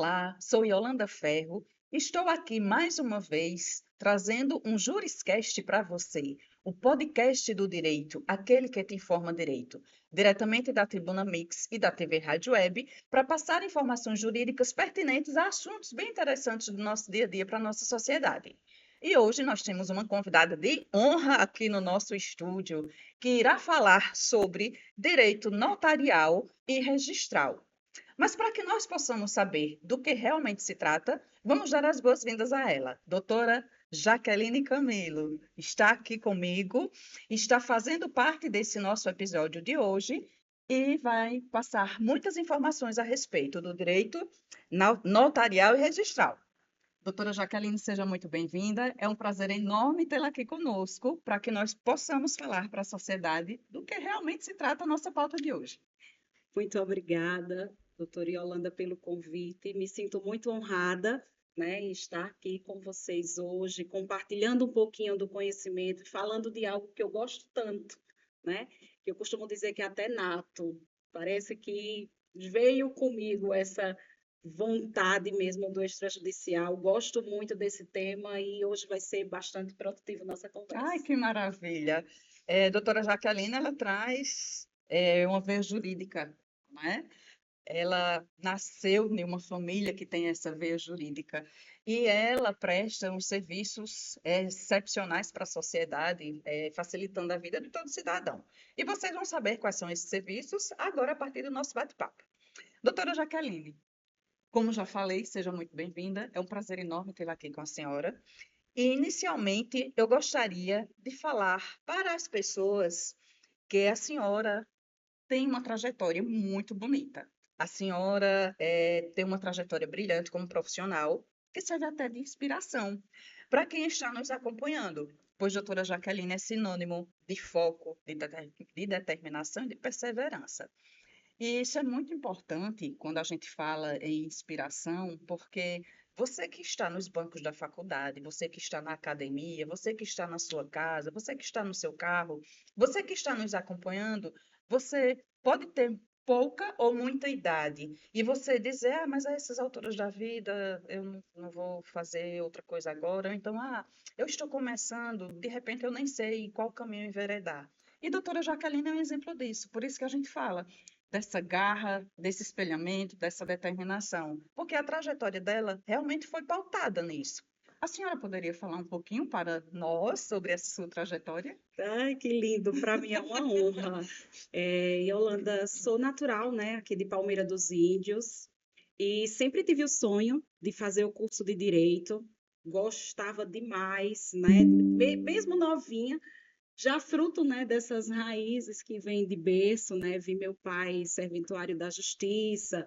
Olá, sou Yolanda Ferro. Estou aqui mais uma vez trazendo um Juriscast para você, o podcast do direito, aquele que te informa direito, diretamente da Tribuna Mix e da TV Rádio Web, para passar informações jurídicas pertinentes a assuntos bem interessantes do nosso dia a dia para a nossa sociedade. E hoje nós temos uma convidada de honra aqui no nosso estúdio, que irá falar sobre direito notarial e registral. Mas para que nós possamos saber do que realmente se trata, vamos dar as boas-vindas a ela, doutora Jaqueline Camilo. Está aqui comigo, está fazendo parte desse nosso episódio de hoje e vai passar muitas informações a respeito do direito notarial e registral. Doutora Jaqueline, seja muito bem-vinda. É um prazer enorme tê-la aqui conosco para que nós possamos falar para a sociedade do que realmente se trata a nossa pauta de hoje. Muito obrigada, doutora Yolanda, pelo convite. Me sinto muito honrada, né, em estar aqui com vocês hoje, compartilhando um pouquinho do conhecimento, falando de algo que eu gosto tanto, né? Que eu costumo dizer que é até nato. Parece que veio comigo essa vontade mesmo do extrajudicial. Gosto muito desse tema e hoje vai ser bastante produtivo nossa Ai, conversa. que maravilha! Doutora Jaqueline, ela traz uma veia jurídica, né? Ela nasceu em uma família que tem essa veia jurídica e ela presta uns serviços excepcionais para a sociedade, facilitando a vida de todo cidadão. E vocês vão saber quais são esses serviços agora a partir do nosso bate-papo. Doutora Jaqueline, como já falei, seja muito bem-vinda. É um prazer enorme tê-la aqui com a senhora. E, inicialmente, eu gostaria de falar para as pessoas que a senhora tem uma trajetória muito bonita. A senhora tem uma trajetória brilhante como profissional, que serve até de inspiração para quem está nos acompanhando, pois doutora Jaqueline é sinônimo de foco, de determinação e de perseverança. E isso é muito importante quando a gente fala em inspiração, porque você que está nos bancos da faculdade, você que está na academia, você que está na sua casa, você que está no seu carro, você que está nos acompanhando, você pode ter pouca ou muita idade e você dizer, mas a essas alturas da vida eu não vou fazer outra coisa agora, ou então, eu estou começando, de repente eu nem sei qual caminho enveredar. E doutora Jaqueline é um exemplo disso, por isso que a gente fala dessa garra, desse espelhamento, dessa determinação, porque a trajetória dela realmente foi pautada nisso. A senhora poderia falar um pouquinho para nós sobre essa sua trajetória? Ai, que lindo! Para mim é uma honra. Yolanda, sou natural, né, aqui de Palmeira dos Índios, e sempre tive o sonho de fazer o curso de Direito. Gostava demais, né, mesmo novinha, já fruto, né, dessas raízes que vêm de berço, né, vi meu pai serventuário da Justiça,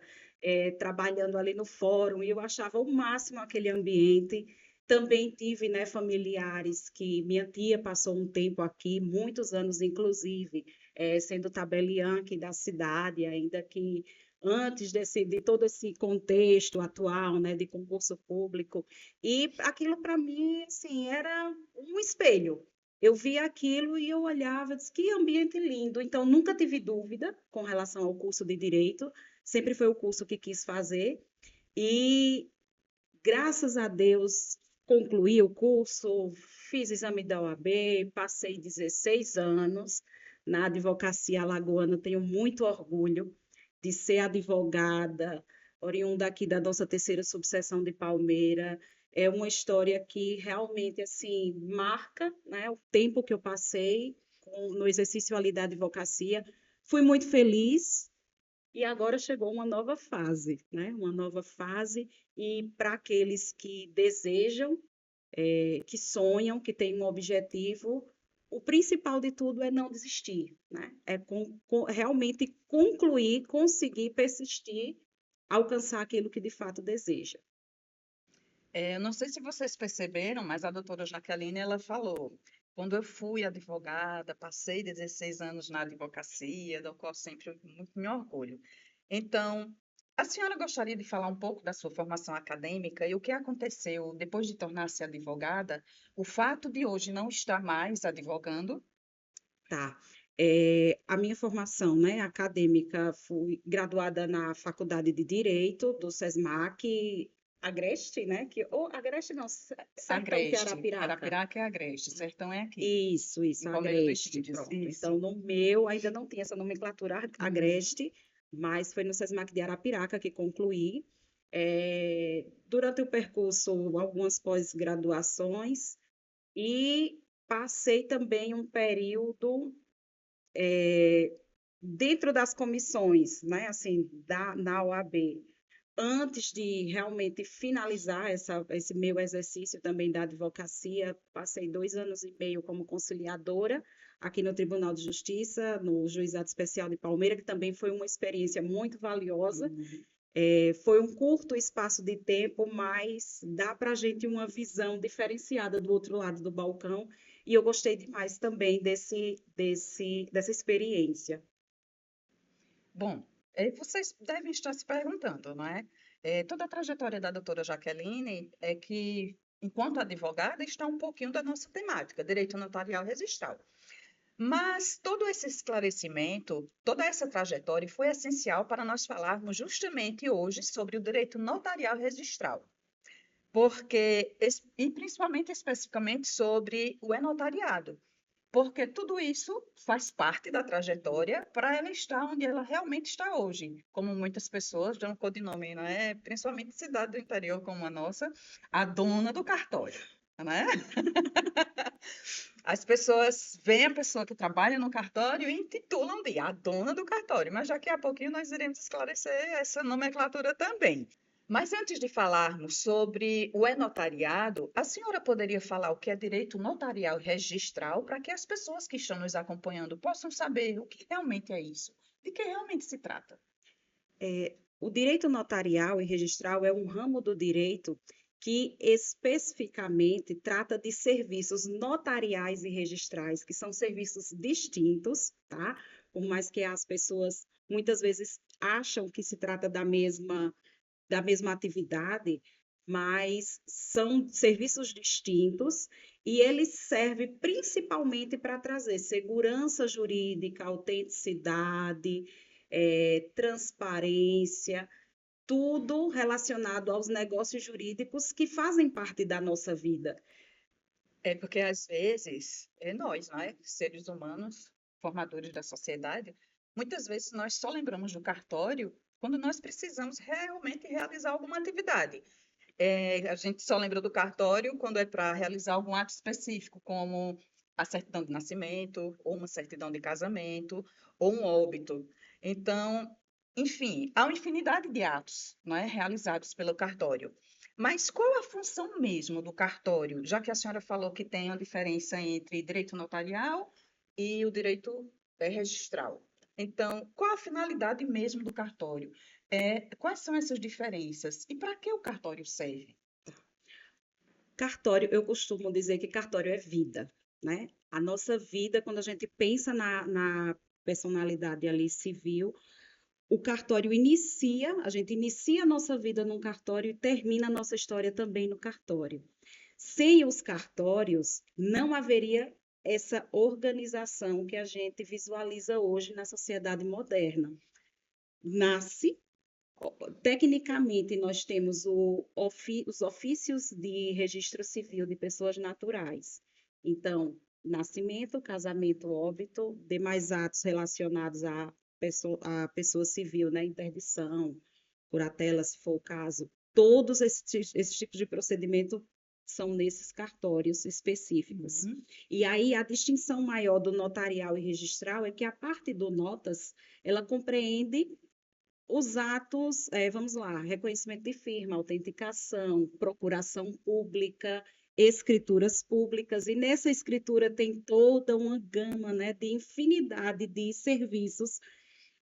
trabalhando ali no fórum, e eu achava o máximo aquele ambiente. Também tive, né, familiares que minha tia passou um tempo aqui, muitos anos inclusive, sendo tabeliã aqui da cidade, ainda que antes de todo esse contexto atual, né, de concurso público, e aquilo para mim, assim, era um espelho. Eu via aquilo e eu olhava, e disse, que ambiente lindo. Então, nunca tive dúvida com relação ao curso de Direito, sempre foi o curso que quis fazer, e graças a Deus, concluí o curso, fiz exame da OAB, passei 16 anos na advocacia alagoana, tenho muito orgulho de ser advogada, oriunda aqui da nossa terceira subseção de Palmeira. É uma história que realmente assim marca, né, o tempo que eu passei no exercício ali da advocacia. Fui muito feliz, e agora chegou uma nova fase, né? Uma nova fase, e para aqueles que desejam, que sonham, que têm um objetivo, o principal de tudo é não desistir, né? É realmente concluir, conseguir persistir, alcançar aquilo que de fato deseja. Eu não sei se vocês perceberam, mas a doutora Jaqueline, ela falou, quando eu fui advogada, passei 16 anos na advocacia, do qual sempre muito me orgulho. Então, a senhora gostaria de falar um pouco da sua formação acadêmica e o que aconteceu depois de tornar-se advogada, o fato de hoje não estar mais advogando? Tá. A minha formação, né, acadêmica, fui graduada na Faculdade de Direito do SESMAC, Agreste, né? Ou Agreste não, Sertão, que é Agreste. Arapiraca. Arapiraca é Agreste. Sertão é aqui, Isso, em Palmeira dos Agreste, Índios. pronto. Isso. Então, no meu ainda não tinha essa nomenclatura Uhum. Agreste, mas foi no SESMAC de Arapiraca que concluí. Durante o percurso, algumas pós-graduações e passei também um período dentro das comissões, né, assim, na OAB, antes de realmente finalizar esse meu exercício também da advocacia, passei 2 anos e meio como conciliadora aqui no Tribunal de Justiça, no Juizado Especial de Palmeira, que também foi uma experiência muito valiosa. Uhum. Foi um curto espaço de tempo, mas dá para a gente uma visão diferenciada do outro lado do balcão, e eu gostei demais também dessa experiência. Bom, vocês devem estar se perguntando, não é? Toda a trajetória da doutora Jaqueline é que, enquanto advogada, está um pouquinho da nossa temática, direito notarial registral. Mas todo esse esclarecimento, toda essa trajetória foi essencial para nós falarmos justamente hoje sobre o direito notarial registral, porque, e principalmente especificamente sobre o e-notariado, porque tudo isso faz parte da trajetória para ela estar onde ela realmente está hoje, como muitas pessoas dão codinome, né? Principalmente cidade do interior como a nossa, a dona do cartório, né? As pessoas veem a pessoa que trabalha no cartório e intitulam de a dona do cartório, mas daqui a pouquinho nós iremos esclarecer essa nomenclatura também. Mas antes de falarmos sobre o e-notariado, a senhora poderia falar o que é direito notarial registral para que as pessoas que estão nos acompanhando possam saber o que realmente é isso, de que realmente se trata? O direito notarial e registral é um ramo do direito que especificamente trata de serviços notariais e registrais, que são serviços distintos, tá? Por mais que as pessoas muitas vezes acham que se trata da mesma atividade, mas são serviços distintos e ele serve principalmente para trazer segurança jurídica, autenticidade, transparência, tudo relacionado aos negócios jurídicos que fazem parte da nossa vida. É porque às vezes nós, não é? Seres humanos, formadores da sociedade, muitas vezes nós só lembramos do cartório quando nós precisamos realmente realizar alguma atividade. A gente só lembra do cartório quando é para realizar algum ato específico, como a certidão de nascimento, ou uma certidão de casamento, ou um óbito. Então, enfim, há uma infinidade de atos, não é, realizados pelo cartório. Mas qual a função mesmo do cartório, já que a senhora falou que tem a diferença entre direito notarial e o direito registral? Então, qual a finalidade mesmo do cartório? Quais são essas diferenças e para que o cartório serve? Cartório, eu costumo dizer que cartório é vida, né? A nossa vida, quando a gente pensa na personalidade ali civil, o cartório a gente inicia a nossa vida num cartório e termina a nossa história também no cartório. Sem os cartórios, não haveria essa organização que a gente visualiza hoje na sociedade moderna. Nasce, tecnicamente, nós temos os ofícios de registro civil de pessoas naturais. Então, nascimento, casamento, óbito, demais atos relacionados à pessoa civil, né? Interdição, curatela, se for o caso. Todos esses tipos de procedimento são nesses cartórios específicos. Uhum. E aí a distinção maior do notarial e registral é que a parte do notas, ela compreende os atos, vamos lá, reconhecimento de firma, autenticação, procuração pública, escrituras públicas, e nessa escritura tem toda uma gama, né, de infinidade de serviços.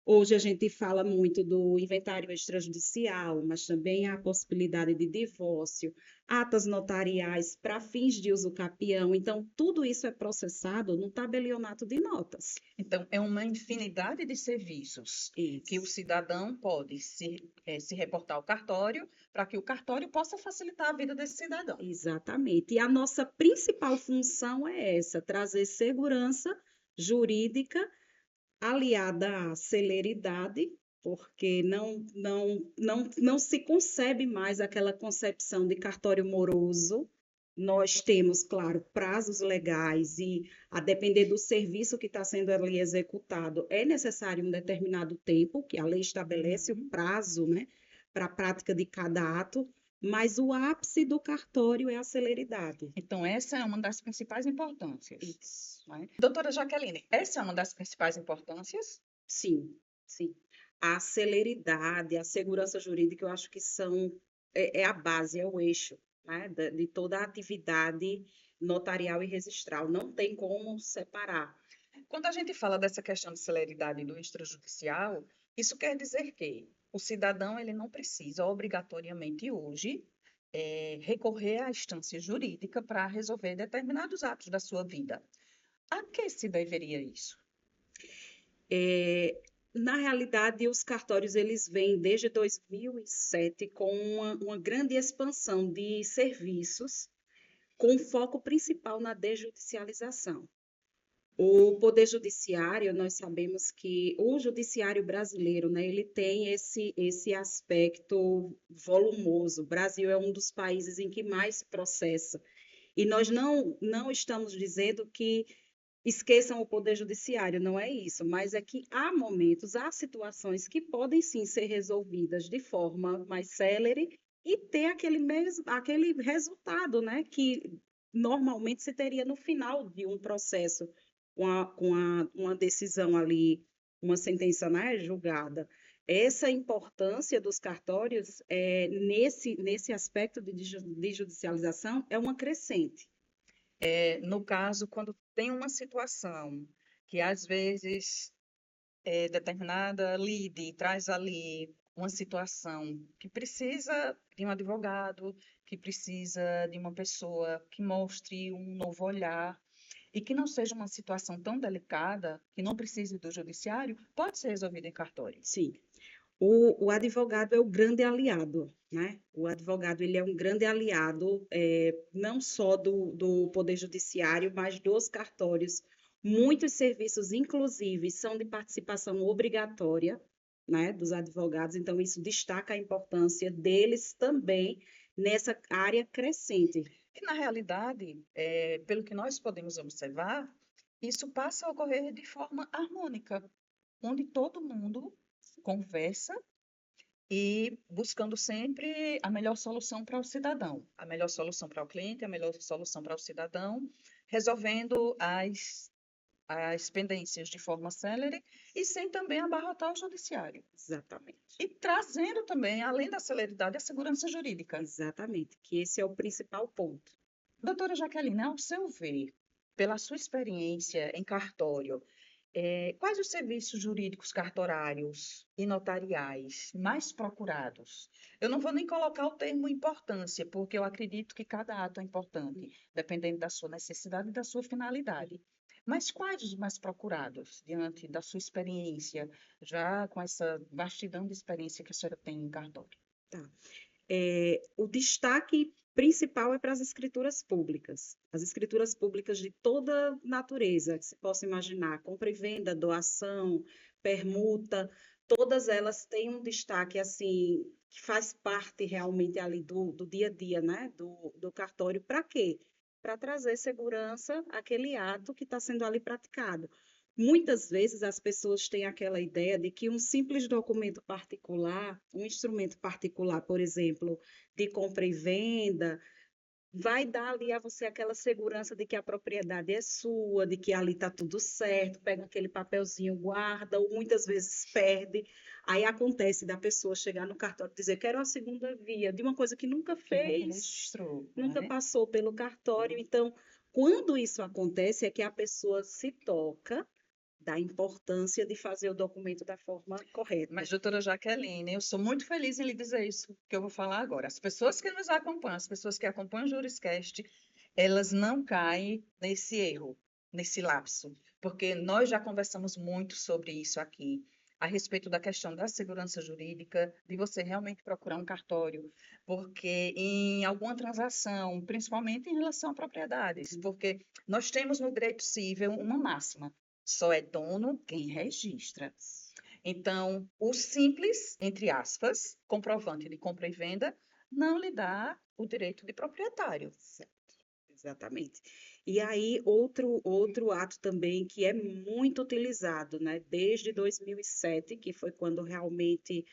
Hoje a gente fala muito do inventário extrajudicial, mas também há a possibilidade de divórcio, atas notariais para fins de uso capião. Então, tudo isso é processado no tabelionato de notas. Então, é uma infinidade de serviços que o Isso. cidadão pode se reportar ao cartório para que o cartório possa facilitar a vida desse cidadão. Exatamente. E a nossa principal função é essa, trazer segurança jurídica aliada à celeridade, porque não se concebe mais aquela concepção de cartório moroso. Nós temos, claro, prazos legais e, a depender do serviço que está sendo ali executado, é necessário um determinado tempo, que a lei estabelece o prazo, né, para a prática de cada ato, mas o ápice do cartório é a celeridade. Então, essa é uma das principais importâncias. Isso. Né? Doutora Jaqueline, essa é uma das principais importâncias? Sim, sim. A celeridade, a segurança jurídica, eu acho que é a base, é o eixo, né, de toda a atividade notarial e registral. Não tem como separar. Quando a gente fala dessa questão de celeridade do extrajudicial, isso quer dizer que o cidadão ele não precisa obrigatoriamente hoje recorrer à instância jurídica para resolver determinados atos da sua vida. A que se deveria isso? Na realidade, os cartórios eles vêm desde 2007 com uma grande expansão de serviços, com foco principal na desjudicialização. O Poder Judiciário, nós sabemos que o Judiciário brasileiro, né, ele tem esse aspecto volumoso. O Brasil é um dos países em que mais processa. E nós não estamos dizendo que esqueçam o Poder Judiciário, não é isso, mas é que há momentos, há situações que podem sim ser resolvidas de forma mais célere e ter aquele resultado, né, que normalmente se teria no final de um processo uma decisão ali, uma sentença, né, julgada. Essa importância dos cartórios nesse aspecto de judicialização é uma crescente. No caso, quando tem uma situação que às vezes determinada lide traz ali uma situação que precisa de um advogado, que precisa de uma pessoa que mostre um novo olhar e que não seja uma situação tão delicada, que não precise do judiciário, pode ser resolvida em cartório. Sim. O advogado é o grande aliado, né? O advogado ele é um grande aliado, não só do Poder Judiciário, mas dos cartórios. Muitos serviços, inclusive, são de participação obrigatória, né, dos advogados, então isso destaca a importância deles também nessa área crescente. E, na realidade, pelo que nós podemos observar, isso passa a ocorrer de forma harmônica, onde todo mundo conversa e buscando sempre a melhor solução para o cidadão, a melhor solução para o cliente, a melhor solução para o cidadão, resolvendo as pendências de forma célere e sem também abarrotar o judiciário. Exatamente. E trazendo também, além da celeridade, a segurança jurídica. Exatamente, que esse é o principal ponto. Doutora Jaqueline, ao seu ver, pela sua experiência em cartório, quais os serviços jurídicos cartorários e notariais mais procurados? Eu não vou nem colocar o termo importância, porque eu acredito que cada ato é importante, dependendo da sua necessidade e da sua finalidade. Mas quais os mais procurados, diante da sua experiência, já com essa vastidão de experiência que a senhora tem em cartório? Tá. O destaque principal é para as escrituras públicas. As escrituras públicas de toda natureza que se possa imaginar, compra e venda, doação, permuta, todas elas têm um destaque assim que faz parte realmente ali do dia a dia, né? Do cartório. Para quê? Para trazer segurança àquele ato que está sendo ali praticado. Muitas vezes as pessoas têm aquela ideia de que um simples documento particular, um instrumento particular, por exemplo, de compra e venda, vai dar ali a você aquela segurança de que a propriedade é sua, de que ali está tudo certo, pega aquele papelzinho, guarda, ou muitas vezes perde. Aí acontece da pessoa chegar no cartório e dizer, quero a segunda via, de uma coisa que nunca Que nunca fez, registrou, nunca né? passou pelo cartório. Então, quando isso acontece, é que a pessoa se toca da importância de fazer o documento da forma correta. Mas, doutora Jaqueline, eu sou muito feliz em lhe dizer isso que eu vou falar agora. As pessoas que nos acompanham, as pessoas que acompanham o Juriscast, elas não caem nesse erro, nesse lapso, porque nós já conversamos muito sobre isso aqui, a respeito da questão da segurança jurídica, de você realmente procurar um cartório, porque em alguma transação, principalmente em relação a propriedades, porque nós temos no direito civil uma máxima, Só é dono quem registra. Então, o simples, entre aspas, comprovante de compra e venda, não lhe dá o direito de proprietário. Certo, exatamente. E aí, outro ato também que é muito utilizado, né? Desde 2007, que foi quando realmente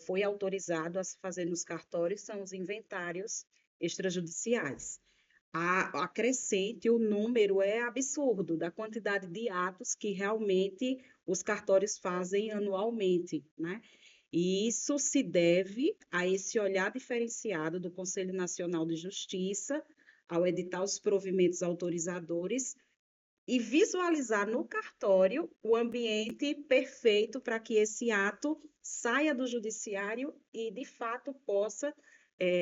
foi autorizado a se fazer nos cartórios, são os inventários extrajudiciais. A crescente, o número é absurdo da quantidade de atos que realmente os cartórios fazem anualmente, né? E isso se deve a esse olhar diferenciado do Conselho Nacional de Justiça ao editar os provimentos autorizadores e visualizar no cartório o ambiente perfeito para que esse ato saia do judiciário e, de fato, possa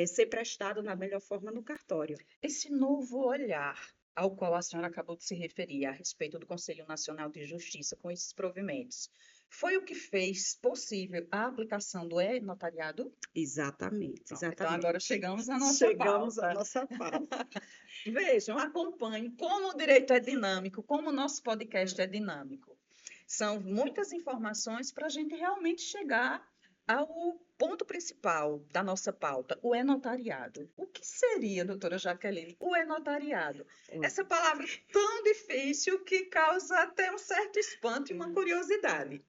ser prestado na melhor forma no cartório. Esse novo olhar ao qual a senhora acabou de se referir a respeito do Conselho Nacional de Justiça com esses provimentos, foi o que fez possível a aplicação do e-notariado? Exatamente, Pronto, então exatamente. agora chegamos à nossa Chegamos à pauta. nossa pauta. Vejam, acompanhem como o direito é dinâmico, como o nosso podcast é dinâmico. São muitas informações para a gente realmente chegar ao ponto principal da nossa pauta, o e-notariado. O que seria, doutora Jaqueline, o e-notariado? Essa palavra tão difícil que causa até um certo espanto e uma curiosidade.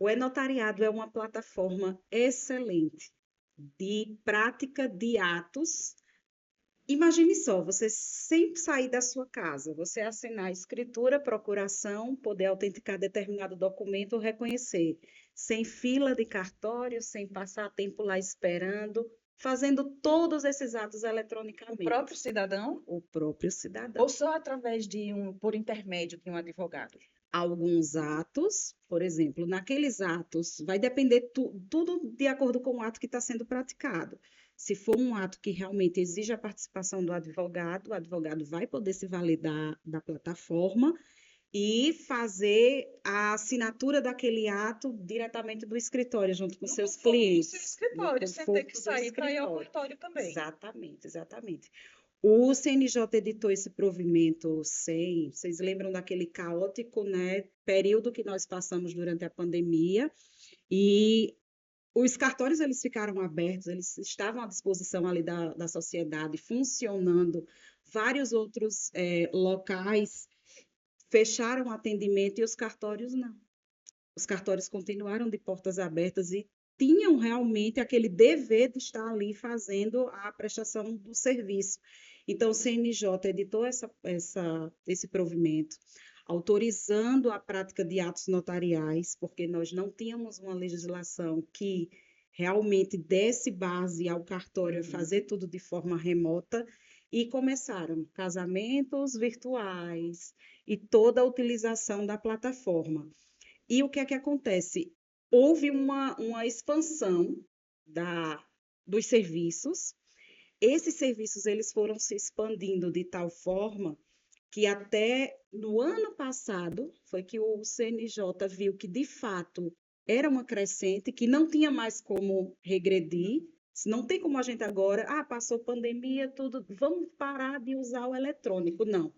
O e-notariado é uma plataforma excelente de prática de atos. Imagine só, você sem sair da sua casa, você assinar escritura, procuração, poder autenticar determinado documento ou reconhecer, sem fila de cartório, sem passar tempo lá esperando, fazendo todos esses atos O eletronicamente. próprio cidadão O próprio cidadão. ou só através por intermédio de um advogado? Alguns atos, por exemplo, naqueles atos, vai depender tudo de acordo com o ato que está sendo praticado. Se for um ato que realmente exige a participação do advogado, o advogado vai poder se validar da plataforma e fazer a assinatura daquele ato diretamente do escritório, junto com No seus conforto do seu clientes. escritório, sem ter que conforto do sair para ir ao escritório. cartório também. Exatamente, exatamente. O CNJ editou esse provimento sem, vocês lembram daquele caótico, né, período que nós passamos durante a pandemia, e os cartórios eles ficaram abertos, eles estavam à disposição ali da sociedade, funcionando, vários outros locais fecharam o atendimento e os cartórios não. Os cartórios continuaram de portas abertas e tinham realmente aquele dever de estar ali fazendo a prestação do serviço. Então, o CNJ editou esse provimento, autorizando a prática de atos notariais, porque nós não tínhamos uma legislação que realmente desse base ao cartório fazer tudo de forma remota, e começaram casamentos virtuais e toda a utilização da plataforma. E o que é que acontece? Houve uma expansão dos serviços. Esses serviços eles foram se expandindo de tal forma que até no ano passado foi que o CNJ viu que de fato era uma crescente, que não tinha mais como regredir. Não tem como a gente agora, passou pandemia, tudo, vamos parar de usar o eletrônico. Não.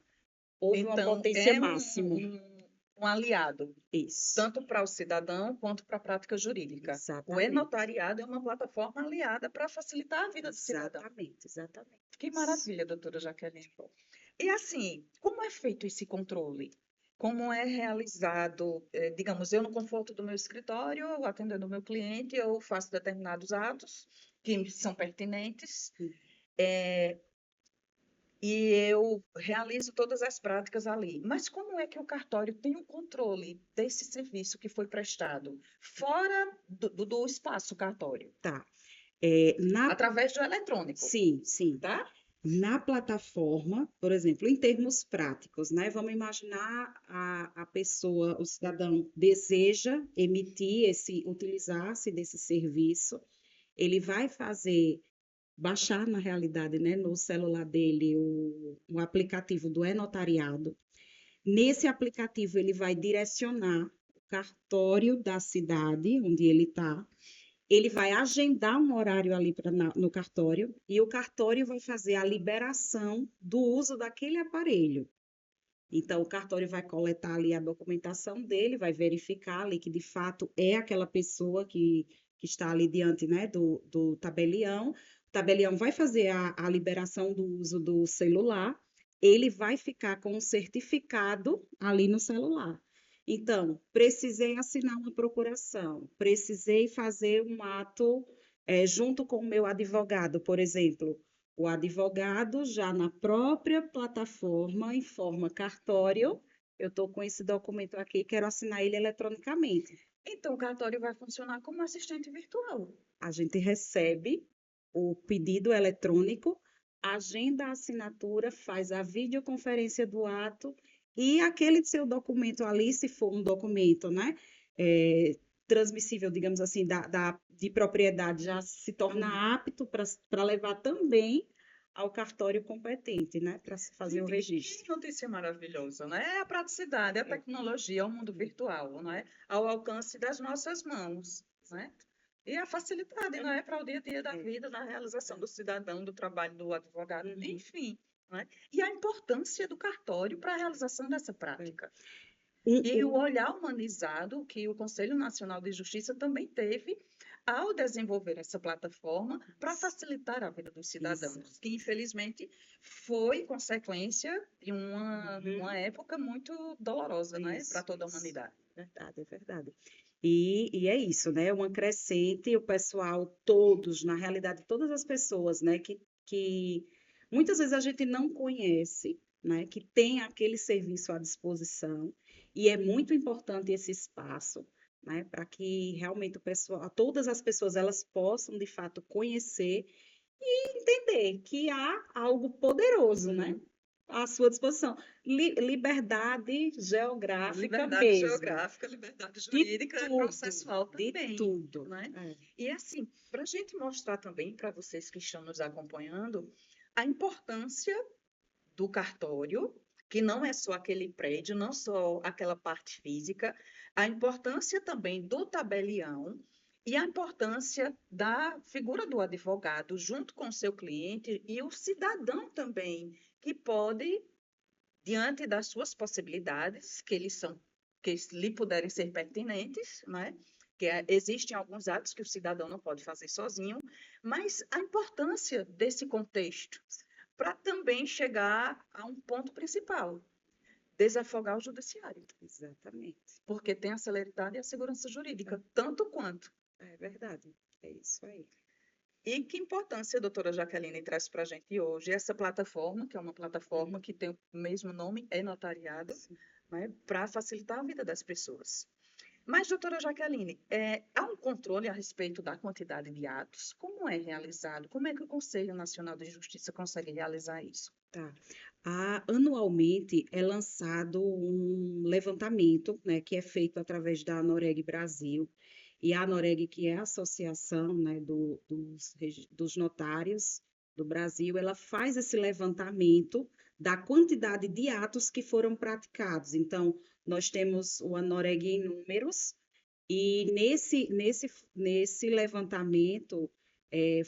Houve uma Então, potência máxima. um aliado, Isso. tanto para o cidadão quanto para a prática jurídica. O Exatamente. e-notariado é uma plataforma aliada para facilitar a vida do cidadão. Exatamente, exatamente. Que maravilha, doutora Jaqueline. E assim, como é feito esse controle? Como é realizado, digamos, eu no conforto do meu escritório, atendendo o meu cliente, eu faço determinados atos que são pertinentes, e eu realizo todas as práticas ali. Mas como é que o cartório tem o controle desse serviço que foi prestado fora do espaço cartório? Tá. Através do eletrônico, Sim, sim. tá? Na plataforma, por exemplo, em termos práticos, né? Vamos imaginar a pessoa, o cidadão deseja utilizar-se desse serviço, ele vai baixar na realidade, né, no celular dele o aplicativo do e-notariado. Nesse aplicativo ele vai direcionar o cartório da cidade onde ele está. Ele vai agendar um horário ali no cartório e o cartório vai fazer a liberação do uso daquele aparelho. Então, o cartório vai coletar ali a documentação dele, vai verificar ali que de fato é aquela pessoa que está ali diante, né, do tabelião. O tabelião vai fazer a liberação do uso do celular, ele vai ficar com um certificado ali no celular. Então, precisei assinar uma procuração, precisei fazer um ato junto com o meu advogado, por exemplo. O advogado já na própria plataforma informa cartório, eu estou com esse documento aqui, quero assinar ele eletronicamente. Então, o cartório vai funcionar como assistente virtual. A gente recebe o pedido eletrônico, agenda a assinatura, faz a videoconferência do ato e aquele seu documento ali, se for um documento, né, transmissível, digamos assim, de propriedade, já se torna apto para levar também ao cartório competente, né, para se fazer o Gente, registro. que notícia maravilhosa, né? É a praticidade, a tecnologia, o mundo virtual, não é? Ao alcance das nossas mãos, né? E a facilidade, não é? Para o dia a dia da vida, na realização do cidadão, do trabalho do advogado, enfim, não é? E a importância do cartório para a realização dessa prática. E o olhar humanizado que o Conselho Nacional de Justiça também teve ao desenvolver essa plataforma para facilitar a vida dos cidadãos, que infelizmente foi consequência de uma época muito dolorosa, né, para toda a humanidade. Verdade, é verdade. E é isso, né? Uma crescente, o pessoal, todos, na realidade, todas as pessoas, né, que muitas vezes a gente não conhece, né, que tem aquele serviço à disposição, e é muito importante esse espaço, né, para que realmente o pessoal, todas as pessoas, elas possam, de fato, conhecer e entender que há algo poderoso, né, à sua disposição. Liberdade geográfica Liberdade mesmo. geográfica, liberdade jurídica e processual De também, tudo. né? E assim, para a gente mostrar também para vocês que estão nos acompanhando a importância do cartório, que não é só aquele prédio, não só aquela parte física, a importância também do tabelião e a importância da figura do advogado junto com o seu cliente e o cidadão também, que pode, diante das suas possibilidades, que lhe puderem ser pertinentes, né? Existem alguns atos que o cidadão não pode fazer sozinho, mas a importância desse contexto para também chegar a um ponto principal, desafogar o judiciário. Exatamente. Porque tem a celeridade e a segurança jurídica, tanto quanto. É verdade, é isso aí. E que importância a doutora Jaqueline traz para a gente hoje essa plataforma, que é uma plataforma que tem o mesmo nome, é notariado, né, para facilitar a vida das pessoas. Mas, doutora Jaqueline, há um controle a respeito da quantidade de atos? Como é realizado? Como é que o Conselho Nacional de Justiça consegue realizar isso? Tá. Anualmente é lançado um levantamento, né, que é feito através da Anoreg Brasil, e a Anoreg, que é a associação, né, dos notários do Brasil, ela faz esse levantamento da quantidade de atos que foram praticados. Então, nós temos o Anoreg em números, e nesse levantamento é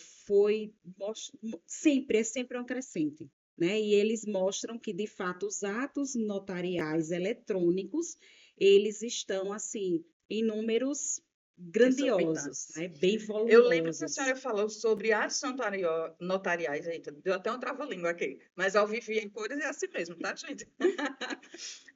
sempre uma crescente, né? E eles mostram que, de fato, os atos notariais eletrônicos, eles estão, assim, em números grandiosos, né? Bem volumosos. Eu lembro que a senhora falou sobre atos notariais, eita, deu até um trava-língua aqui, mas ao vivo e em cores é assim mesmo, tá, gente?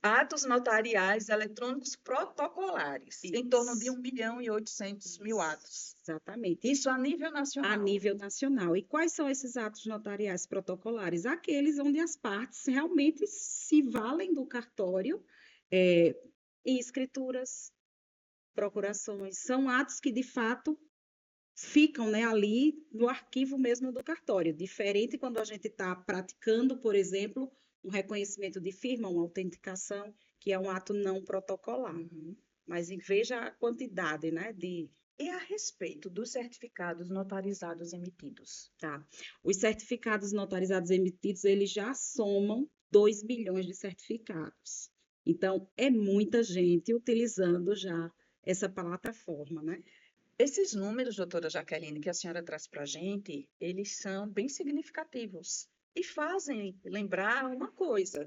Atos notariais eletrônicos protocolares, em torno de 1.800.000 atos. Exatamente. Isso a nível nacional. A nível nacional. E quais são esses atos notariais protocolares? Aqueles onde as partes realmente se valem do cartório em escrituras, procurações. São atos que, de fato, ficam, né, ali no arquivo mesmo do cartório. Diferente quando a gente está praticando, por exemplo, um reconhecimento de firma, uma autenticação, que é um ato não protocolar. Mas veja a quantidade, né, de... E a respeito dos certificados notarizados emitidos? Tá. Os certificados notarizados emitidos, eles já somam 2 milhões de certificados. Então, é muita gente utilizando já essa plataforma, né? Esses números, doutora Jaqueline, que a senhora traz para a gente, eles são bem significativos e fazem lembrar uma coisa.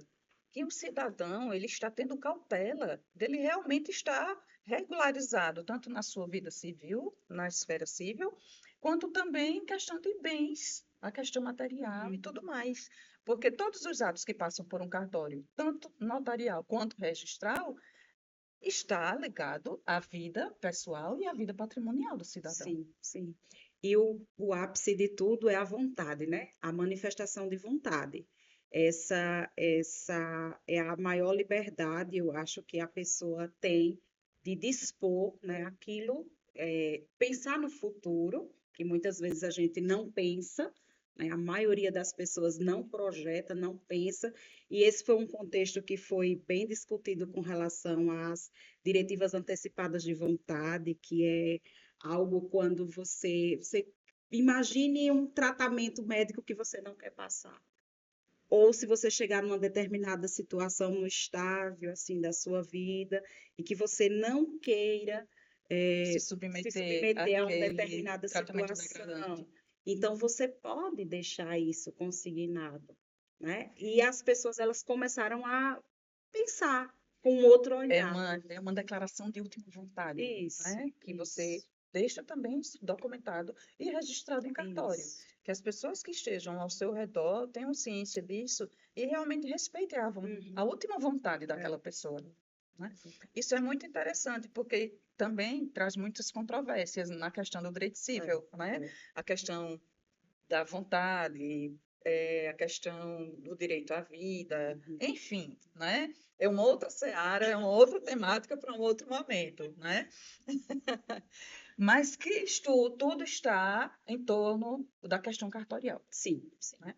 que o cidadão ele está tendo cautela dele realmente estar regularizado, tanto na sua vida civil, na esfera civil, quanto também em questão de bens, a questão material e tudo mais. Porque todos os atos que passam por um cartório, tanto notarial quanto registral, está ligado à vida pessoal e à vida patrimonial do cidadão. Sim, sim. E o ápice de tudo é a vontade, né? A manifestação de vontade. Essa é a maior liberdade, eu acho, que a pessoa tem de dispor, né, aquilo, pensar no futuro, que muitas vezes a gente não pensa, né? A maioria das pessoas não projeta, não pensa, e esse foi um contexto que foi bem discutido com relação às diretivas antecipadas de vontade, que é algo quando você imagine um tratamento médico que você não quer passar. Ou se você chegar numa determinada situação, no estágio assim da sua vida, e que você não queira Se se submeter submeter a uma àquele determinada tratamento degradante. situação, então você pode deixar isso consignado, né? E as pessoas elas começaram a pensar com outro olhar. É uma declaração de última vontade, Isso, né? Que você isso, deixa também documentado e registrado em cartório. isso. Que as pessoas que estejam ao seu redor tenham ciência disso e realmente respeitem a Uhum. última vontade É, daquela pessoa, né? exatamente. Isso é muito interessante, porque também traz muitas controvérsias na questão do direito É, civil, né? é. A questão da vontade, a questão do direito à vida, Uhum. enfim, né? É uma outra seara, é uma outra temática para um outro momento, né? Mas que tudo está em torno da questão cartorial, Sim, sim. né?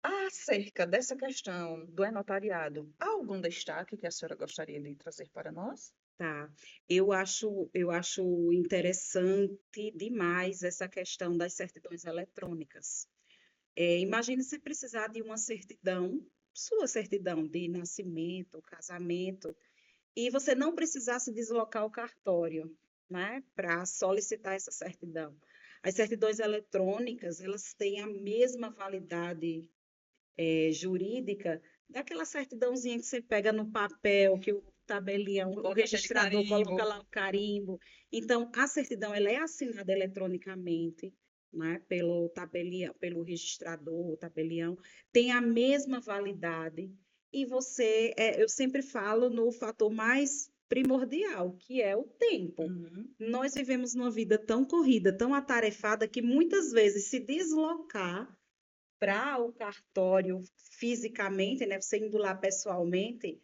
Acerca dessa questão do notariado, há algum destaque que a senhora gostaria de trazer para nós? Tá. Eu acho interessante demais essa questão das certidões eletrônicas. Imagine se precisar de uma certidão, sua certidão de nascimento, casamento, e você não precisar se deslocar ao cartório, né, para solicitar essa certidão. As certidões eletrônicas, elas têm a mesma validade jurídica daquela certidãozinha que você pega no papel, que o tabelião, o Bota aquele registrador coloca carimbo. lá o carimbo. Então, a certidão ela é assinada eletronicamente, né, pelo tabelião, pelo registrador, o tabelião, tem a mesma validade. E você, eu sempre falo no fator mais primordial, que é o tempo. Uhum. Nós vivemos numa vida tão corrida, tão atarefada, que muitas vezes se deslocar para o cartório fisicamente, né? Você indo lá pessoalmente,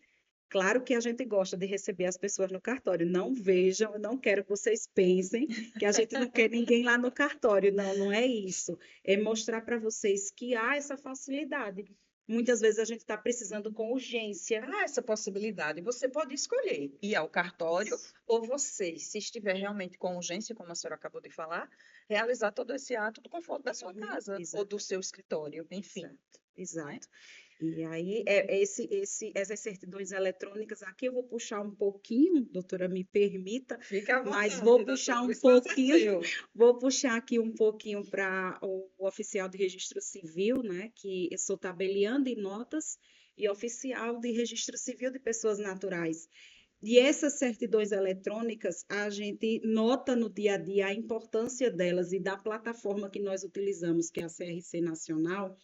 claro que a gente gosta de receber as pessoas no cartório. Não vejam, eu não quero que vocês pensem que a gente não quer ninguém lá no cartório. Não, não é isso. É mostrar para vocês que há essa facilidade. Muitas vezes a gente está precisando com urgência. Há essa possibilidade. Você pode escolher ir ao cartório Isso. ou você, se estiver realmente com urgência, como a senhora acabou de falar, realizar todo esse ato do conforto da sua Uhum, casa ou do exato, seu escritório, enfim, exato, né? exato. E aí, essas certidões eletrônicas, aqui eu vou puxar um pouquinho, doutora, me permita, Fique à mas vontade, vou puxar doutora. O um espaço é pouquinho, seu. vou puxar aqui um pouquinho para o oficial de registro civil, né? Que eu sou tabeliã de notas e oficial de registro civil de pessoas naturais. E essas certidões eletrônicas, a gente nota no dia a dia a importância delas e da plataforma que nós utilizamos, que é a CRC Nacional.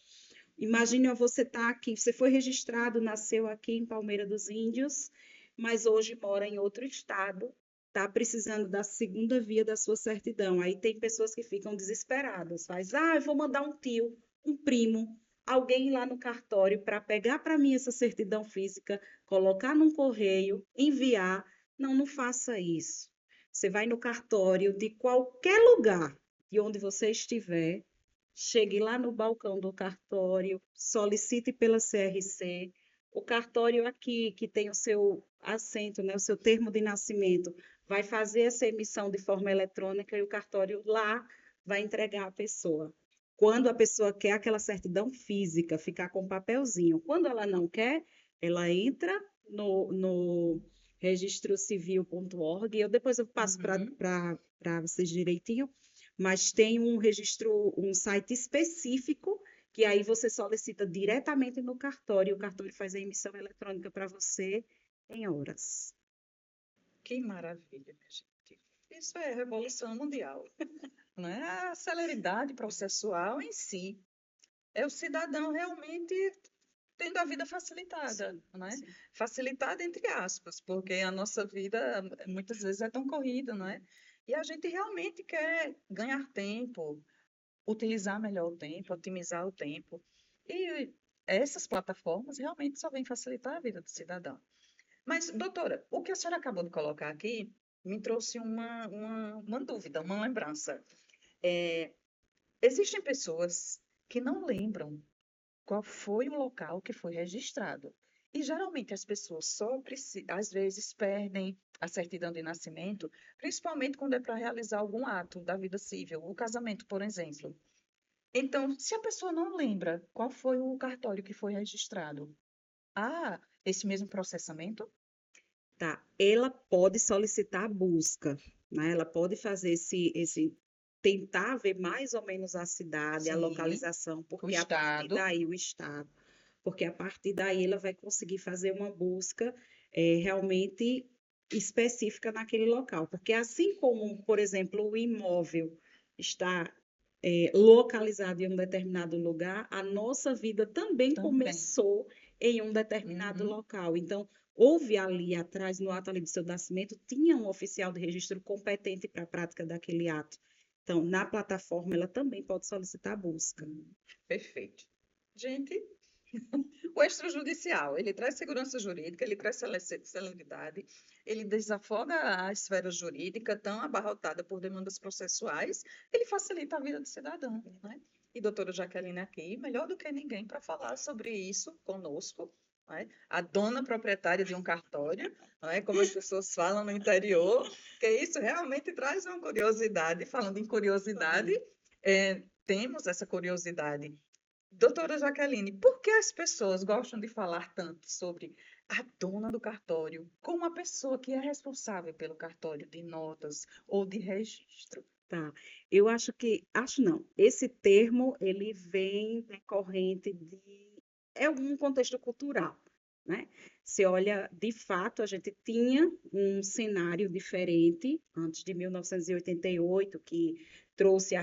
Imagine você estar aqui, você foi registrado, nasceu aqui em Palmeira dos Índios, mas hoje mora em outro estado, está precisando da segunda via da sua certidão. Aí tem pessoas que ficam desesperadas, eu vou mandar um tio, um primo, alguém lá no cartório para pegar para mim essa certidão física, colocar num correio, enviar. Não, não faça isso. Você vai no cartório de qualquer lugar de onde você estiver. Chegue lá no balcão do cartório, solicite pela CRC. O cartório aqui, que tem o seu assento, né, o seu termo de nascimento, vai fazer essa emissão de forma eletrônica e o cartório lá vai entregar à pessoa. Quando a pessoa quer aquela certidão física, ficar com um papelzinho. Quando ela não quer, ela entra no registrocivil.org. Depois eu passo Uhum. para vocês direitinho, mas tem um registro, um site específico que aí você solicita diretamente no cartório, e o cartório faz a emissão eletrônica para você em horas. Que maravilha, minha gente. Isso é revolução mundial. Não é a celeridade processual em si. É o cidadão realmente tendo a vida facilitada, Sim, não é? sim. Facilitada entre aspas, porque a nossa vida muitas vezes é tão corrida, não é? E a gente realmente quer ganhar tempo, utilizar melhor o tempo, otimizar o tempo. E essas plataformas realmente só vêm facilitar a vida do cidadão. Mas, doutora, o que a senhora acabou de colocar aqui me trouxe uma dúvida, uma lembrança. É, existem pessoas que não lembram qual foi o local que foi registrado. E geralmente as pessoas às vezes perdem a certidão de nascimento, principalmente quando é para realizar algum ato da vida civil, o casamento, por exemplo. Então, se a pessoa não lembra qual foi o cartório que foi registrado, há esse mesmo processamento? Tá, ela pode solicitar a busca, né? Ela pode fazer tentar ver mais ou menos a cidade, a Sim, localização, o porque a partir Estado daí o estado, porque a partir daí ela vai conseguir fazer uma busca realmente específica naquele local, porque assim como, por exemplo, o imóvel está localizado em um determinado lugar, a nossa vida também também. começou em um determinado Uhum, local. Então, houve ali atrás, no ato ali do seu nascimento, tinha um oficial de registro competente para a prática daquele ato. Então, na plataforma, ela também pode solicitar a busca. perfeito. Gente, o extrajudicial, ele traz segurança jurídica, ele traz celeridade, ele desafoga a esfera jurídica tão abarrotada por demandas processuais, ele facilita a vida do cidadão, né? E doutora Jaqueline aqui, melhor do que ninguém para falar sobre isso conosco, né? A dona proprietária de um cartório, né? Como as pessoas falam no interior, que isso realmente traz uma curiosidade. Falando em curiosidade, temos essa curiosidade. Doutora Jaqueline, por que as pessoas gostam de falar tanto sobre a dona do cartório como a pessoa que é responsável pelo cartório de notas ou de registro? Tá. Eu acho não, esse termo ele vem decorrente é um contexto cultural, né? Se olha, de fato, a gente tinha um cenário diferente antes de 1988, que trouxe a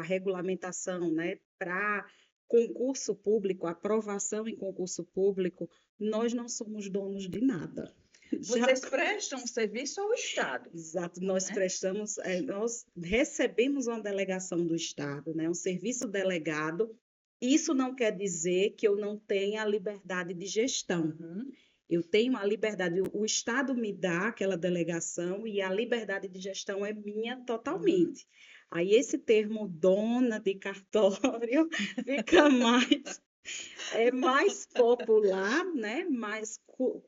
regulamentação, né, para concurso público, aprovação em concurso público, nós não somos donos de nada. Já Vocês prestam um serviço ao Estado, Exato, né? nós recebemos uma delegação do Estado, né, um serviço delegado. Isso não quer dizer que eu não tenha a liberdade de gestão. Uhum, Eu tenho a liberdade, o Estado me dá aquela delegação e a liberdade de gestão é minha uhum. totalmente. Aí esse termo dona de cartório fica mais popular, né? Por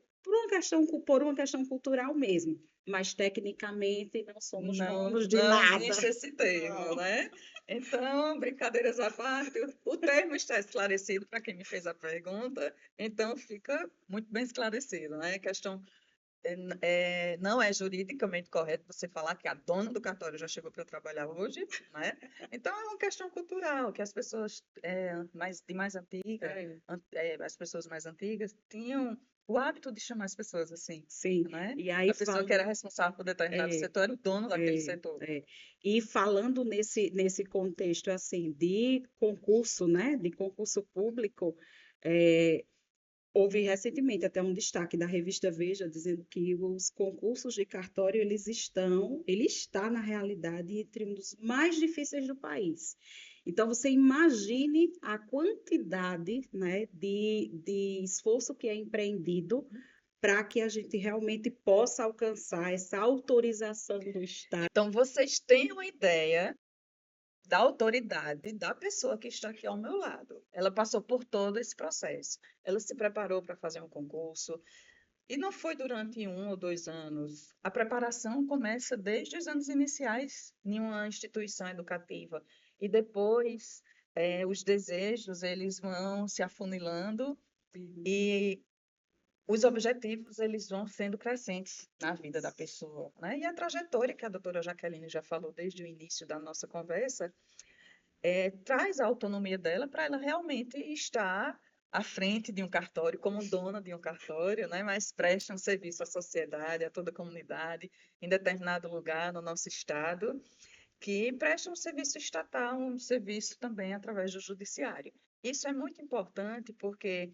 uma questão cultural mesmo. Mas tecnicamente não somos Não, donos de não nada. existe esse termo, Não. né? Então, brincadeiras à parte, o termo está esclarecido para quem me fez a pergunta, então fica muito bem esclarecido, né? A questão não é juridicamente correto você falar que a dona do cartório já chegou para trabalhar hoje, né? Então é uma questão cultural que as pessoas de mais antiga, É, as pessoas mais antigas tinham o hábito de chamar as pessoas assim, sim. né? E aí A pessoa que era falando, responsável por determinado é, setor era o dono daquele setor. é. E falando nesse contexto assim de concurso, né? De concurso público, é, houve recentemente até um destaque da revista Veja dizendo que os concursos de cartório ele está na realidade entre um dos mais difíceis do país. Então você imagine a quantidade, né, de esforço que é empreendido para que a gente realmente possa alcançar essa autorização do Estado. Então vocês têm uma ideia da autoridade da pessoa que está aqui ao meu lado. Ela passou por todo esse processo. Ela se preparou para fazer um concurso, e não foi durante 1 ou 2 anos. A preparação começa desde os anos iniciais em uma instituição educativa. E depois, os desejos, eles vão se afunilando Uhum. e os objetivos, eles vão sendo crescentes na vida da pessoa, né? E a trajetória que a doutora Jaqueline já falou desde o início da nossa conversa, traz a autonomia dela para ela realmente estar à frente de um cartório, como dona de um cartório, né? Mas presta um serviço à sociedade, a toda a comunidade, em determinado lugar no nosso estado, que presta um serviço estatal, um serviço também através do judiciário. Isso é muito importante porque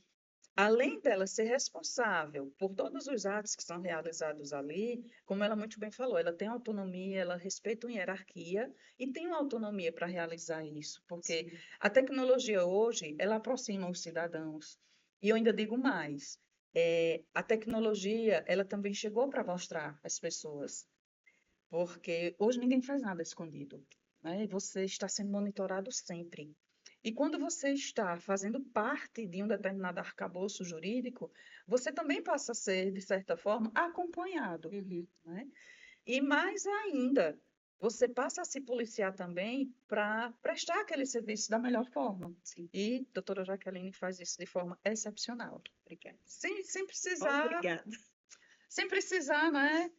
além dela ser responsável por todos os atos que são realizados ali, como ela muito bem falou, ela tem autonomia, ela respeita uma hierarquia e tem uma autonomia para realizar isso, porque Sim. a tecnologia hoje, ela aproxima os cidadãos. E eu ainda digo mais, a tecnologia, ela também chegou para mostrar às pessoas, porque hoje ninguém faz nada escondido, né? E você está sendo monitorado sempre. E quando você está fazendo parte de um determinado arcabouço jurídico, você também passa a ser, de certa forma, acompanhado, Uhum. né? E mais ainda, você passa a se policiar também para prestar aquele serviço da melhor forma. Sim. E a doutora Jaqueline faz isso de forma excepcional. Obrigada. Sem precisar, Obrigada. sem precisar, né?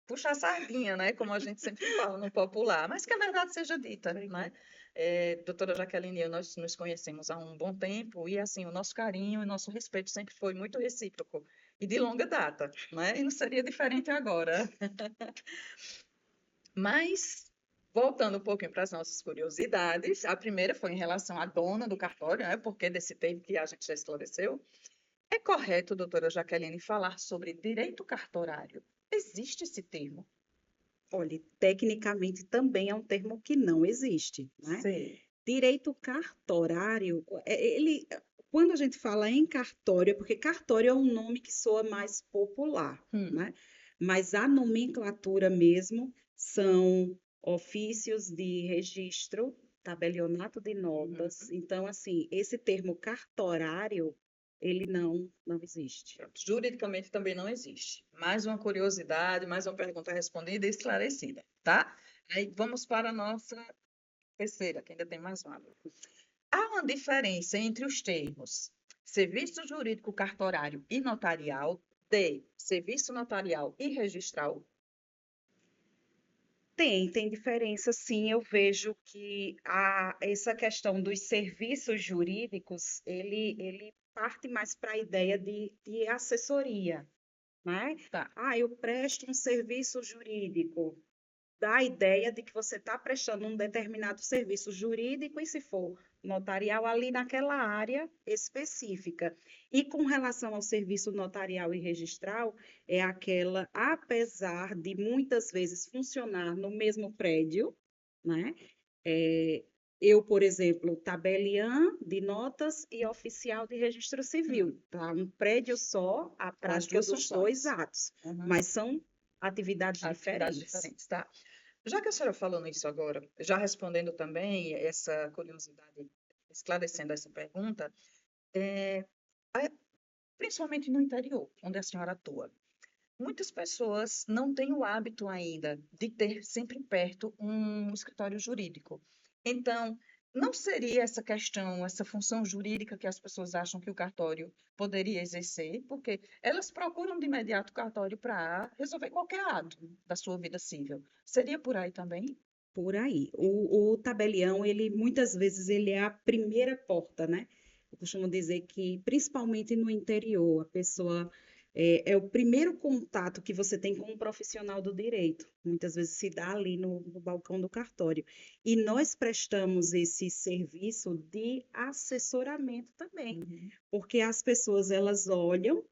Puxar a sardinha, né? Como a gente sempre fala no popular, mas que a verdade seja dita, né? Obrigada. Doutora Jaqueline e eu, nós nos conhecemos há um bom tempo e, assim, o nosso carinho e o nosso respeito sempre foi muito recíproco e de longa data, né? E não seria diferente agora. Mas, voltando um pouquinho para as nossas curiosidades, a primeira foi em relação à dona do cartório, né? Porque desse tempo que a gente já esclareceu. É correto, doutora Jaqueline, falar sobre direito cartorário? Existe esse termo? Olha, tecnicamente também é um termo que não existe, né? Sei. Direito cartorário, quando a gente fala em cartório, é porque cartório é um nome que soa mais popular, Hum. né? Mas a nomenclatura mesmo são ofícios de registro, tabelionato de notas. Uhum. Então, assim, esse termo cartorário, ele não existe. Pronto. Juridicamente também não existe. Mais uma curiosidade, mais uma pergunta respondida e esclarecida, tá? Aí vamos para a nossa terceira, que ainda tem mais uma. Há uma diferença entre os termos serviço jurídico cartorário e notarial, de serviço notarial e registral? Tem diferença, sim. Eu vejo que essa questão dos serviços jurídicos, ele parte mais para a ideia de assessoria, né? Tá. Ah, eu presto um serviço jurídico. Dá a ideia de que você está prestando um determinado serviço jurídico e, se for notarial, ali naquela área específica. E com relação ao serviço notarial e registral, é aquela, apesar de muitas vezes funcionar no mesmo prédio, né? É, eu, por exemplo, tabeliã de notas e oficial de registro civil, tá? Um prédio só, a Com as prática duas dos dois funções. atos, Uhum. mas são atividades Atividades diferentes. diferentes, tá? Já que a senhora falou nisso agora, já respondendo também essa curiosidade, esclarecendo essa pergunta, é, a- principalmente no interior, onde a senhora atua, muitas pessoas não têm o hábito ainda de ter sempre perto um escritório jurídico. Então, não seria essa questão, essa função jurídica que as pessoas acham que o cartório poderia exercer, porque elas procuram de imediato o cartório para resolver qualquer ato da sua vida civil. Seria por aí também? Por aí. O tabelião, ele muitas vezes ele é a primeira porta, né? Eu costumo dizer que, principalmente no interior, a pessoa é o primeiro contato que você tem com um profissional do direito. Muitas vezes se dá ali no balcão do cartório. E nós prestamos esse serviço de assessoramento também, Uhum. porque as pessoas elas olham,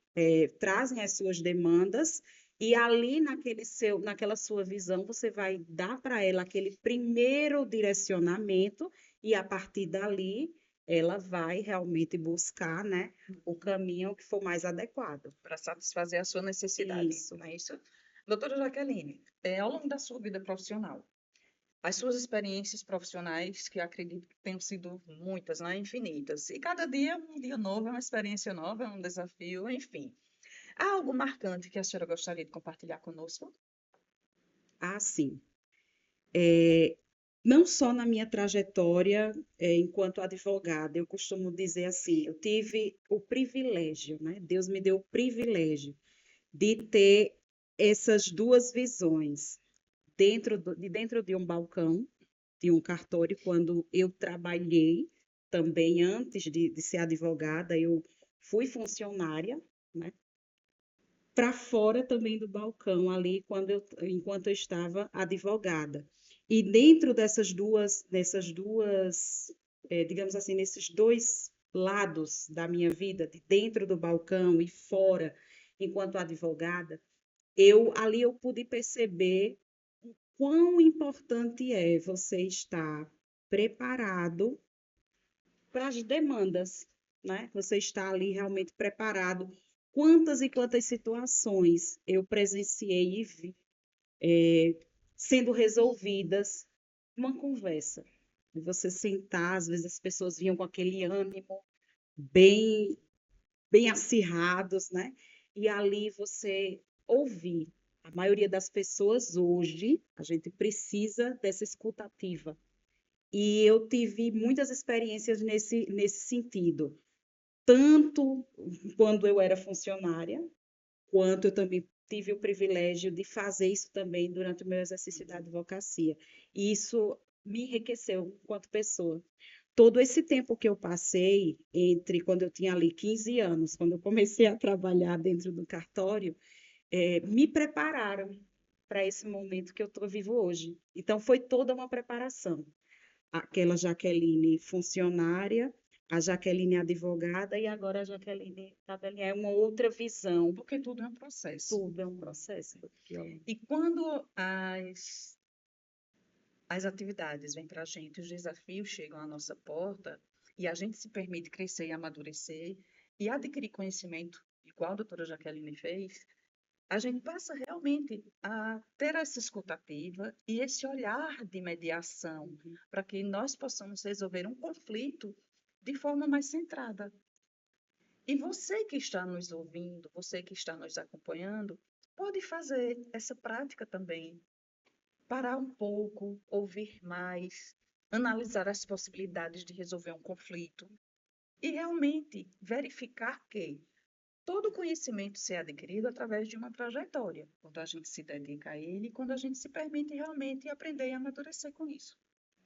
trazem as suas demandas e ali naquela sua visão, você vai dar para ela aquele primeiro direcionamento e a partir dali ela vai realmente buscar, né, o caminho que for mais adequado. Para satisfazer a sua necessidade, Isso. não é isso? Doutora Jaqueline, ao longo da sua vida profissional, as suas experiências profissionais, que eu acredito que tenham sido muitas, né? Infinitas. E cada dia é um dia novo, é uma experiência nova, é um desafio, enfim. Há algo marcante que a senhora gostaria de compartilhar conosco? Assim, é, não só na minha trajetória, enquanto advogada, eu costumo dizer assim, eu tive o privilégio, né? Deus me deu o privilégio de ter essas duas visões dentro de um balcão, de um cartório quando eu trabalhei também antes de ser advogada, eu fui funcionária, né? Para fora também do balcão ali enquanto eu estava advogada. E dentro digamos assim, nesses dois lados da minha vida, de dentro do balcão e fora, enquanto advogada, eu pude perceber o quão importante é você estar preparado para as demandas, né? Você está ali realmente preparado. Quantas e quantas situações eu presenciei e vi sendo resolvidas numa conversa. E você sentar, às vezes as pessoas vinham com aquele ânimo bem, bem acirrados, né? E ali você ouvir. A maioria das pessoas hoje, a gente precisa dessa escutativa. E eu tive muitas experiências nesse sentido, tanto quando eu era funcionária, quanto eu também tive o privilégio de fazer isso também durante o meu exercício da advocacia. E isso me enriqueceu enquanto pessoa. Todo esse tempo que eu passei entre quando eu tinha ali 15 anos, quando eu comecei a trabalhar dentro do cartório, me prepararam para esse momento que eu estou vivo hoje. Então, foi toda uma preparação. Aquela Jaqueline funcionária, a Jaqueline advogada e agora a Jaqueline Tabelier. É uma outra visão. Porque tudo é um processo. Tudo é um processo. E quando as atividades vêm para a gente, os desafios chegam à nossa porta e a gente se permite crescer e amadurecer e adquirir conhecimento, igual a doutora Jaqueline fez, a gente passa realmente a ter essa escutativa e esse olhar de mediação para que nós possamos resolver um conflito de forma mais centrada. E você que está nos ouvindo, você que está nos acompanhando, pode fazer essa prática também. Parar um pouco, ouvir mais, analisar as possibilidades de resolver um conflito e realmente verificar que todo conhecimento se é adquirido através de uma trajetória, quando a gente se dedica a ele, quando a gente se permite realmente aprender e amadurecer com isso.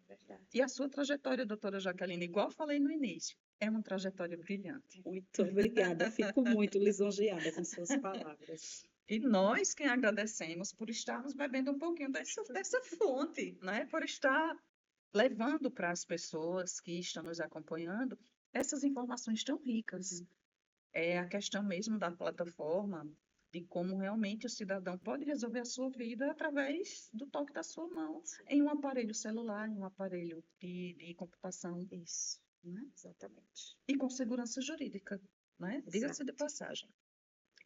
Verdade. E a sua trajetória, doutora Jaqueline, igual falei no início, é uma trajetória brilhante. Muito obrigada. Fico muito lisonjeada com suas palavras. E nós quem agradecemos por estarmos bebendo um pouquinho dessa fonte, né? Por estar levando para as pessoas que estão nos acompanhando essas informações tão ricas. É a questão mesmo da plataforma, de como realmente o cidadão pode resolver a sua vida através do toque da sua mão, em um aparelho celular, em um aparelho de computação. Isso, Né? exatamente. E com segurança jurídica, né? Diga-se de Exato. passagem.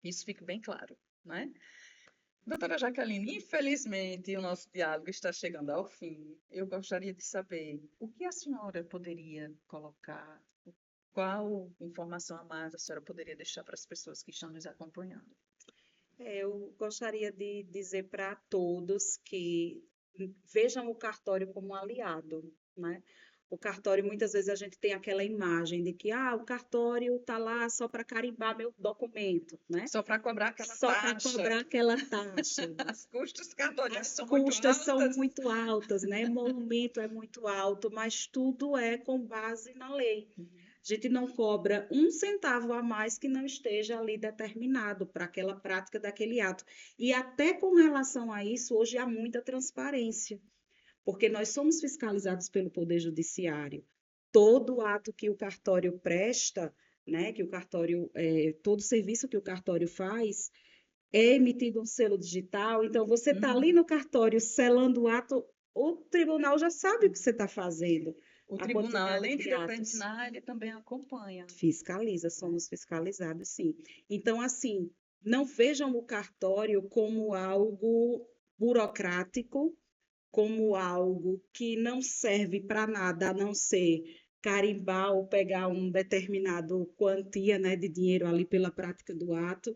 Isso fica bem claro, né? Doutora Jaqueline, infelizmente o nosso diálogo está chegando ao fim. Eu gostaria de saber o que a senhora poderia colocar, qual informação a mais a senhora poderia deixar para as pessoas que estão nos acompanhando. Eu gostaria de dizer para todos que vejam o cartório como um aliado, né? O cartório, muitas vezes a gente tem aquela imagem de que o cartório está lá só para carimbar meu documento, né? Só para cobrar aquela Só para taxa. cobrar aquela taxa. As custas cartoriais As são muito custas altas. são muito altas, né? O monumento é muito alto, mas tudo é com base na lei. A gente não cobra um centavo a mais que não esteja ali determinado para aquela prática daquele ato. E até com relação a isso, hoje há muita transparência, porque nós somos fiscalizados pelo Poder Judiciário. Todo ato que o cartório presta, né, que o cartório, todo serviço que o cartório faz, é emitido um selo digital. Então, você está ali no cartório selando o ato, o tribunal já sabe o que você está fazendo. O A tribunal, quantidade além de de atos. determinar, ele também acompanha. Fiscaliza, somos fiscalizados, sim. Então, assim, não vejam o cartório como algo burocrático, como algo que não serve para nada, a não ser carimbar ou pegar um determinado quantia, né, de dinheiro ali pela prática do ato.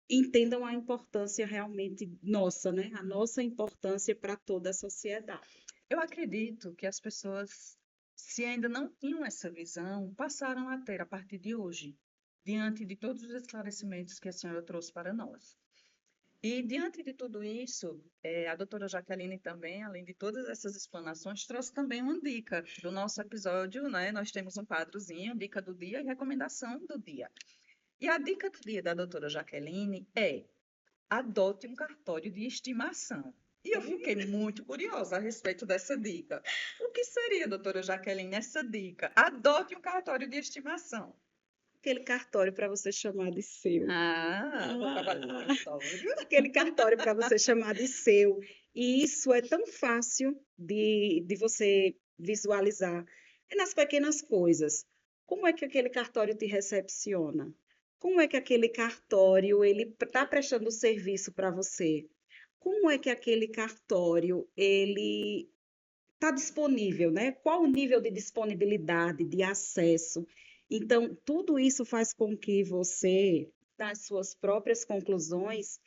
Entendam a importância realmente nossa, né? A nossa importância para toda a sociedade. Eu acredito que as pessoas, se ainda não tinham essa visão, passaram a ter a partir de hoje, diante de todos os esclarecimentos que a senhora trouxe para nós. E diante de tudo isso, a doutora Jaqueline também, além de todas essas explanações, trouxe também uma dica do nosso episódio, né? Nós temos um quadrozinho, dica do dia e recomendação do dia. E a dica do dia da doutora Jaqueline é: adote um cartório de estimação. E eu fiquei muito curiosa a respeito dessa dica. O que seria, doutora Jaqueline, essa dica? Adote um cartório de estimação. Aquele cartório para você chamar de seu. Vou trabalhar no Ah, cartório. aquele cartório para você chamar de seu. E isso é tão fácil de você visualizar. É nas pequenas coisas. Como é que aquele cartório te recepciona? Como é que aquele cartório ele está prestando serviço para você? Como é que aquele cartório ele está disponível, né? Qual o nível de disponibilidade, de acesso? Então, tudo isso faz com que você, das suas próprias conclusões,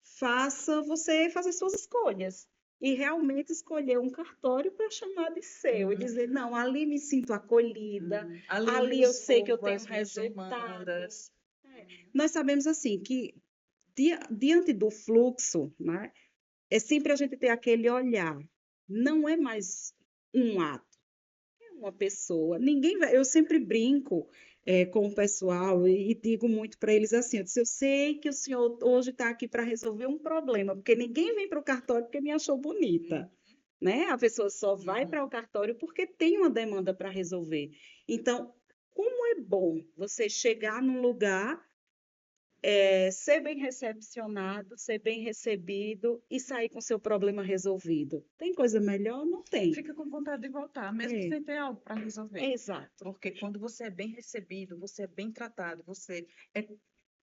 faça você fazer suas escolhas. E realmente escolher um cartório para chamar de seu e dizer, não, ali me sinto acolhida, Ali ali eu sei que eu resolvo tenho as minhas resultado. demandas. Nós sabemos assim que diante do fluxo, né, é sempre a gente ter aquele olhar. Não é mais um ato, é uma pessoa. Ninguém vai. Eu sempre brinco com o pessoal e digo muito para eles assim: eu sei que o senhor hoje está aqui para resolver um problema, porque ninguém vem para o cartório porque me achou bonita. Né? A pessoa só vai para o cartório porque tem uma demanda para resolver. Então, como é bom você chegar num lugar ser bem recepcionado, ser bem recebido e sair com seu problema resolvido. Tem coisa melhor? Não tem. Fica com vontade de voltar, mesmo É, sem ter algo para resolver. exato. Porque quando você é bem recebido, você é bem tratado, você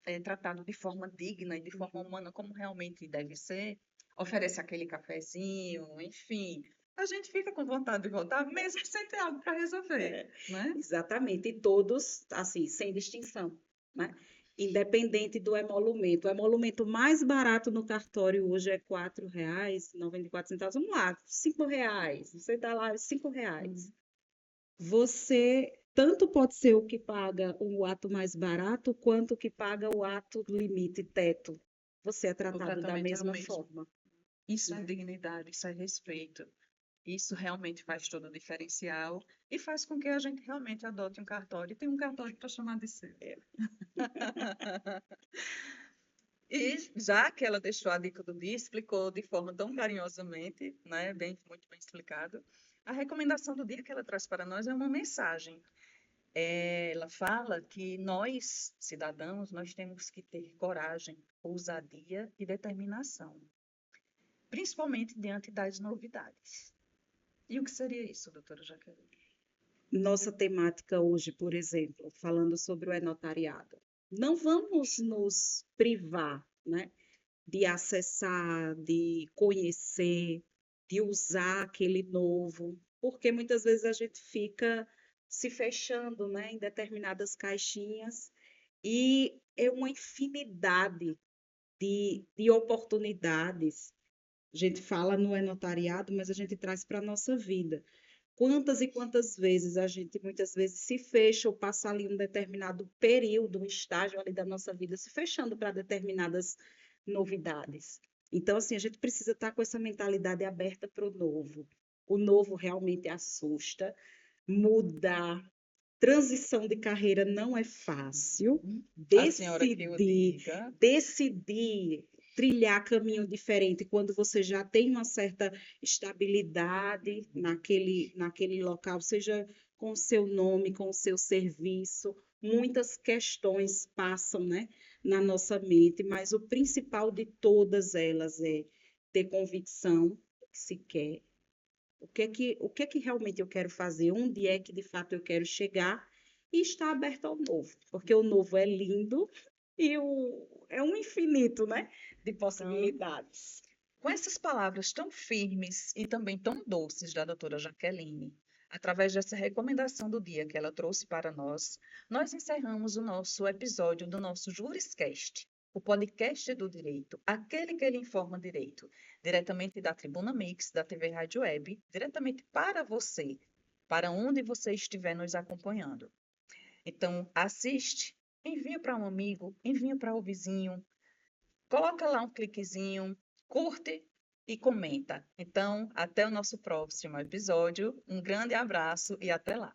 é tratado de forma digna e de forma humana, como realmente deve ser, oferece aquele cafezinho, enfim, a gente fica com vontade de voltar, mesmo sem ter algo para resolver, né? Exatamente. E todos, assim, sem distinção, né? Independente do emolumento. O emolumento mais barato no cartório hoje é R$ 4,94. Vamos lá, R$ 5. Você está lá, R$ 5. Você tanto pode ser o que paga o ato mais barato, quanto o que paga o ato limite teto. Você é O tratado da tratamento é o mesma mesmo. forma, Isso é né? dignidade, isso é respeito. Isso realmente faz todo o diferencial e faz com que a gente realmente adote um cartório e tenha um cartório para chamar de seu. E já que ela deixou a dica do dia, explicou de forma tão carinhosamente, né, muito bem explicado, a recomendação do dia que ela traz para nós é uma mensagem. Ela fala que nós, cidadãos, nós temos que ter coragem, ousadia e determinação, principalmente diante das novidades. E o que seria isso, doutora Jaqueline? Nossa temática hoje, por exemplo, falando sobre o e-notariado. Não vamos nos privar, né, de acessar, de conhecer, de usar aquele novo, porque muitas vezes a gente fica se fechando, né, em determinadas caixinhas e é uma infinidade de oportunidades. A gente fala no notariado, mas a gente traz para a nossa vida. Quantas e quantas vezes a gente muitas vezes se fecha ou passa ali um determinado período, um estágio ali da nossa vida, se fechando para determinadas novidades. Então, assim, a gente precisa estar com essa mentalidade aberta para o novo. O novo realmente assusta, mudar. Transição de carreira não é fácil. A senhora que o diga. Decidir trilhar caminho diferente quando você já tem uma certa estabilidade naquele local, seja com o seu nome, com o seu serviço. Muitas questões passam, né, na nossa mente, mas o principal de todas elas é ter convicção do que se quer, o que é que realmente eu quero fazer, onde é que de fato eu quero chegar e estar aberto ao novo, porque o novo é lindo e é um infinito, né, de Então, possibilidades. com essas palavras tão firmes e também tão doces da doutora Jaqueline, através dessa recomendação do dia que ela trouxe para nós, nós encerramos o nosso episódio do nosso Juriscast, o podcast do direito, aquele que lhe informa direito, diretamente da Tribuna Mix, da TV Rádio Web, diretamente para você, para onde você estiver nos acompanhando. Então, assiste, envia para um amigo, envia para o vizinho, coloca lá um cliquezinho, curte e comenta. Então, até o nosso próximo episódio. Um grande abraço e até lá.